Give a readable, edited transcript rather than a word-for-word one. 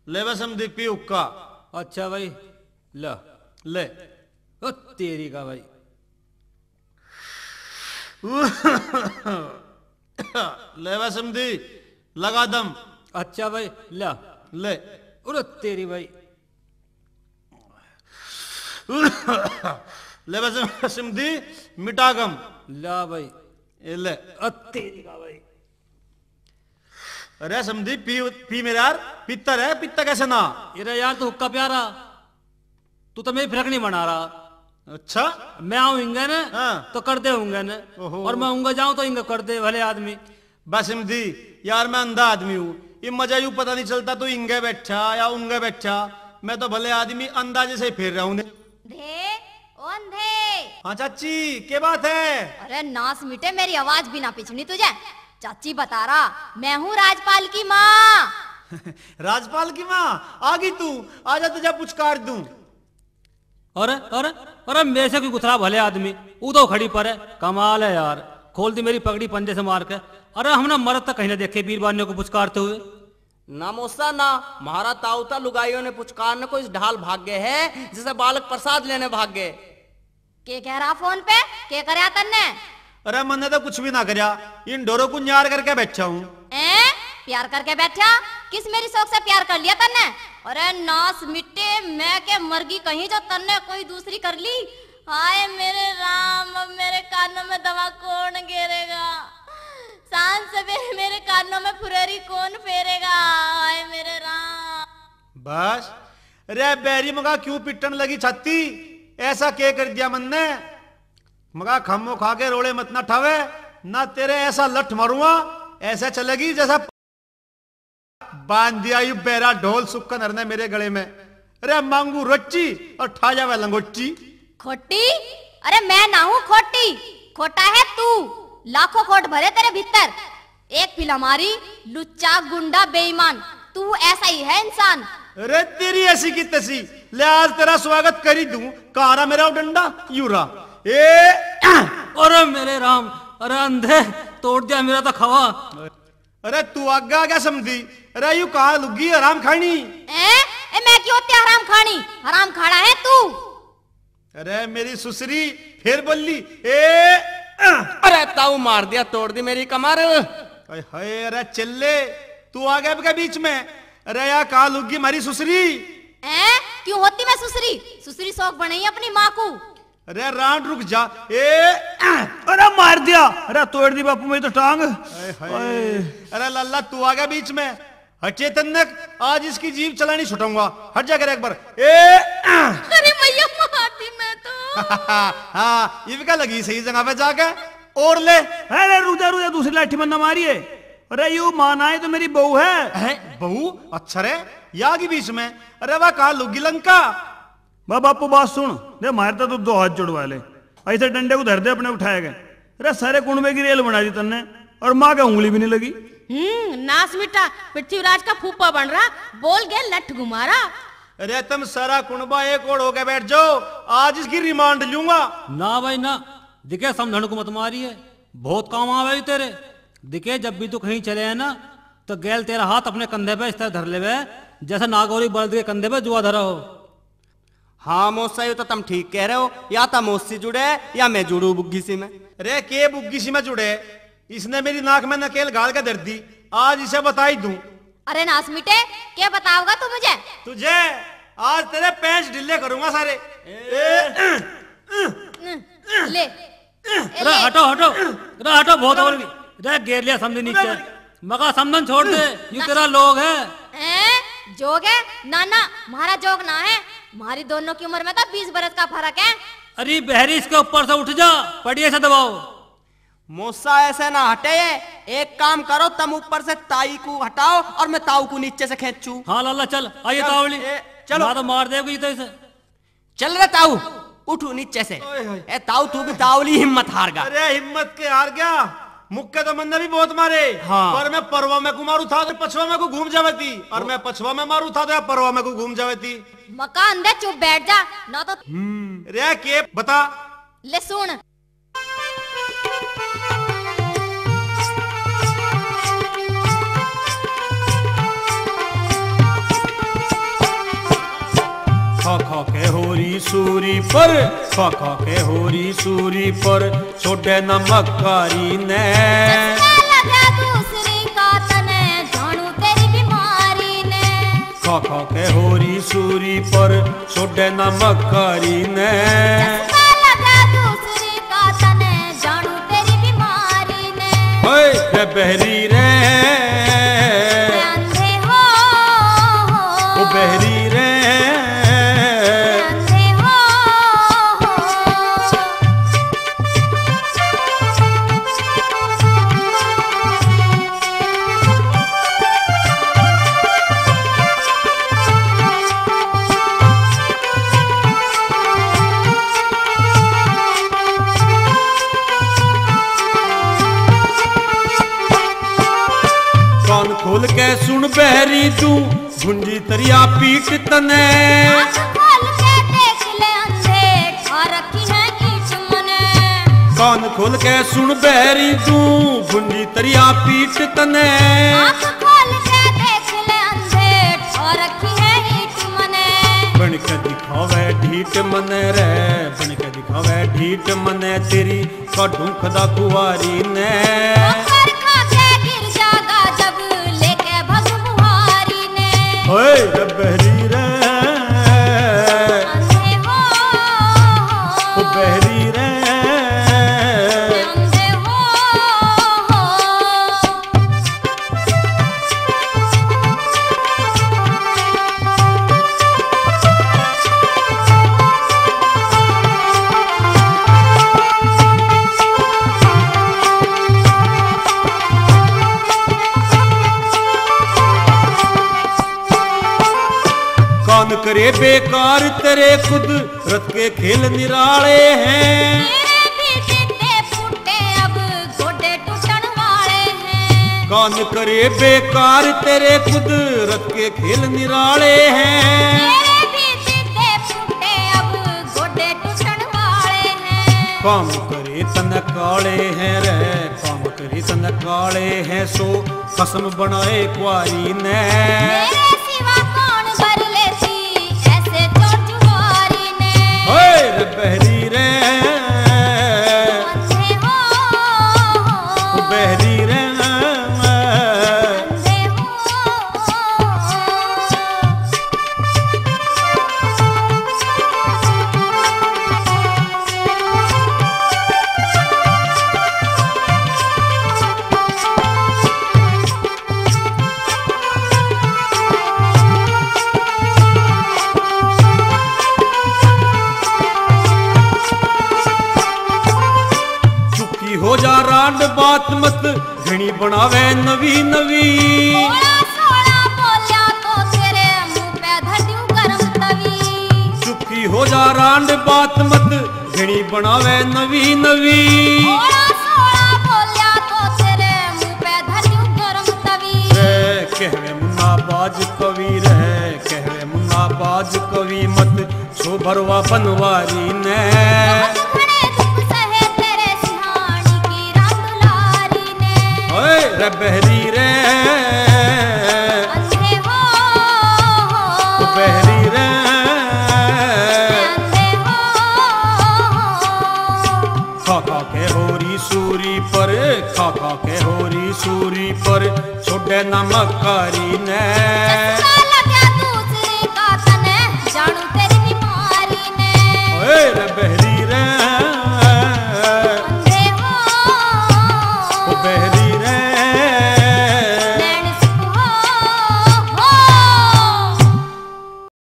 ले बस हम दिख पी हुक्का। अच्छा भाई ला ले ओ तेरी का भाई। ले बस हम दी लगा दम। अच्छा भाई ला ले अरे तेरी भाई। ले बस हम दी मिटा गम। ला भाई ये ले तेरी का भाई। अरे समझी पी पी मेरे यार, पित्तर है, पित्ता कैसे ना। अरे यार तू हुक्का प्यारा, तू तो मेरी फिरक नहीं बना रहा। अच्छा मैं आऊँ इंगे न हाँ। तो कर दे होंगे न, और मैं उंगा जाऊं तो इंगे कर दे भले आदमी। बस समझी यार मैं अंधा आदमी हूँ, ये मजा यूं पता नहीं चलता तू इंगे बैठा या उंगे बैठा, मैं तो भले आदमी अंदाजे से ही फिर रहा हूँ। अंधे हाँ चाची क्या बात है। अरे नास मिटे, मेरी आवाज भी ना पिछनी तुझे। चाची बता रहा मैं हूँ राजपाल की माँ। राजपाल की माँ आ गई तू, आजा तुझे पुचकार दूं। अरे अरे अरे मेरे से कोई गुथरा भले आदमी उदो खड़ी पर है, कमाल है यार। खोल दी मेरी पगड़ी पंजे से मार के। अरे हमने मरद तक कहीं ना देखे बीरबानियों को पुचकारते हुए। ना मोसा ना महारा ताउता लुगाइयों ने पुचकारने को इस ढाल भाग गए है जैसे बालक प्रसाद लेने भाग गए। के कह रहा फोन पे, के करया तन्ने। अरे मैंने तो कुछ भी ना करया, इन डोरों को न्यार करके बैठा हूँ। प्यार करके बैठा, किस मेरी शौक से प्यार कर लिया तन्ने। अरे नास मिट्टे, मैं के मरगी कहीं जो तन्ने कोई दूसरी कर ली। हाय मेरे राम, अब मेरे कानों में दवा कौन गिरेगा, सांस सवेरे मेरे कानों में फुरेरी कौन फेरेगा। हाय मेरे राम। बस अरे बैरी मगा क्यों पिटन लगी छाती, ऐसा क्या कर दिया मन ने। मगा खम्मो खा के रोड़े मत ना ठावे ना, तेरे ऐसा लठ मारूंगा ऐसा चलेगी जैसा बांध दिया यू बेरा ढोल सुक्का नरने मेरे गले में। अरे मांगू रच्ची और ठा जावे लंगोटी। खोटी? अरे मैं ना हूँ खोटी, खोटा है तू। लाखों खोट भरे तेरे भीतर, एक पिला मारी लुच्चा गुंडा बेईमान, तू ऐसा ही है इंसान। अरे तेरी ऐसी की तसी, ले आज तेरा स्वागत करी दूं। कहां मेरा डंडा यूरा। अरे मेरे राम, अरे अंधे तोड़ दिया मेरा तो खवा। अरे तू आगा क्या समझी, अरे यू कहा लुगी हराम खानी। मैं क्यों होती हराम खानी, हराम खाना है तू। अरे मेरी सुसरी फिर बोली। अरे ताऊ मार दिया, तोड़ दी मेरी कमर। हाय अरे चिल्ले तू आ गया बीच में। अरे या कहा लुगी मारी सुसरी। क्यों होती मैं सुसरी, सुसरी शौक बनी अपनी माँ को। अरे रांड रुक जा। अरे मार दिया, अरे तोड़ दी बापू मेरी तो टांग। अरे लल्ला तू आ गया बीच में, हटे तन्नक, आज इसकी जीभ चलानी छुटाऊंगा। हट जा कर एक बार। अरे मैया मार दी मैं तो। हाँ ये भी लगी सही जगह पे जाके और ले। अरे रुजा रुजा दूसरी लाठी में न मारिए। अरे यू माना है तो मेरी बहू है। बहू? अच्छा रे या की बीच में। अरे वाह कहा लुगी लंका। वाह बापू बात सुन, दे मारता तो दो हाथ जुड़वा ले, ऐसे डंडे को धर दे अपने उठाए गए। अरे सारे कुंडे की रेल बना दी तन्ने, और माँ का उंगली भी नहीं लगी। नास मिटा, पृथ्वीराज का फूफा बन रहा, बोल गया लठ घुमारा। अरे तुम सारा कुंबा एक और होके बैठ जाओ, आज इसकी रिमांड लूंगा। ना भाई ना, दिखे समझने को मत मारी है, बहुत काम आवे तेरे। दिखे जब भी तू कहीं चले है ना, तो गैल तेरा हाथ अपने कंधे पे इस तरह धर ले जैसा नागौरी बल्द के कंधे पे जुआ धरा हो। हाँ मोसा ये तो तुम ठीक कह रहे हो, या तो मोसी जुड़े या मैं जुड़ू बुग्गी सी में। अरे के बुग्गी सी में जुड़े, इसने मेरी नाक में नकेल गाल के धर दी, आज इसे बताई दूं। अरे नास मिटे, क्या बताओगा तू मुझे? तुझे आज तेरे पैंच ढीले करूंगा सारे। ले रे हटो हटो, रे हटो बहुत और रे गेर लिया समझे नीचे। मगा समझन छोड़ दे, ये तेरा लोग है। जोग है? ना ना हमारा जोग ना है, हमारी दोनों की उम्र में तो 20 बरस का फर्क है। अरे बहरी इसके ऊपर से उठ जा, पड़िए से दबाओ। मोसा ऐसे ना हटे, एक काम करो तुम ऊपर से ताई को हटाओ और मैं ताऊ को नीचे से खींचू। हाँ लाला चल, आइए तावली। चलो ना तो मार देगी तो इसे। चल रे ताऊ, उठू नीचे से। ए ताऊ तू भी तावली हिम्मत हार गया। अरे हिम्मत के हार गया, मुक्के तो मैंने भी बहुत मारे। हाँ। पर मैं परवा में को मारू था तो पछवा में को घूम जावे थी, और मैं पछवा में मारू था तो परवा में को घूम जावे थी। मका अंदर चुप बैठ जा, ना तो रे के बता। ले सुन, सूरी पर, खा खा के होरी सूरी पर, छोड़े नमक कारी ने। लगा दूसरी का तने जानू तेरी बीमारी ने। खा खा के होरी सूरी पर, छोड़े नमक कारी ने। लगा दूसरी का तने जानू तेरी बीमारी ने। ओए रे बहरी रे, अंधे हो ओ बहरी रे, अंधे हो। कान खोल के सुन बहरी तू, भुंजी तरिया पीट तने। आँख खोल के देख ले अंधे, खा रखी है ईट मने। कान खोल के सुन बहरी तू, भुंजी तरिया पीट तने। आँख खोल के देख ले अंधे, खा रखी है ईट मने। बन के दिखावे ढीठ मने रे, बन के दिखावे ढीठ मने, तेरी काढूं खदा कुवारी ने। ठोकर खा के गिर जागा जब लेके भग बुहारी ने। ओए रे बहरी रे, अंधे हो ओ बहरी रे, अंधे हो। कान करे बेकार तेरे खुद रत के खेल निराले हैं। मेरे भी टिड्डे फूटे अब गोडे टूटन वाले हैं। कान करे बेकार तेरे खुद रत के खेल निराले हैं। मेरे भी टिड्डे फूटे अब गोडे टूटन वाले हैं। काम करे तन काले हैं रे, काम करे तन काले हैं, सो कसम बनाए कुआरी ने। मेरे सिवा कौन भर लेती ऐसे चोर जुआरी ने। ओए रे बहरी रे, अंधे हो ओ बहरी रे, अंधे हो। चुकी हो जा रांड बात मत, घणी बनावे नवी नवी। थोड़ा सोड़ा बोलिया तो तेरे मुंह पे धर दूं गरम तवी। चुकी हो जा रांड बात मत, घणी बनावे नवी नवी। थोड़ा सोड़ा बोलिया तो तेरे मुंह पे धर दूं गरम तवी। रे कहवे मुन्ना बाज कवि रे, कहवे मुन्ना बाज कवि, मत छो भरवा बनवारी ने। बहुत घने दुख सहे तेरे सिहानी की रात दुलारी ने। ओए रे बहरी रे, अंधे हो ओ बहरी रे, अंधे हो। खा खा के होरी सूरी पर, खा खा के होरी सूरी पर, छोड़े नमक कारी ने। चस्का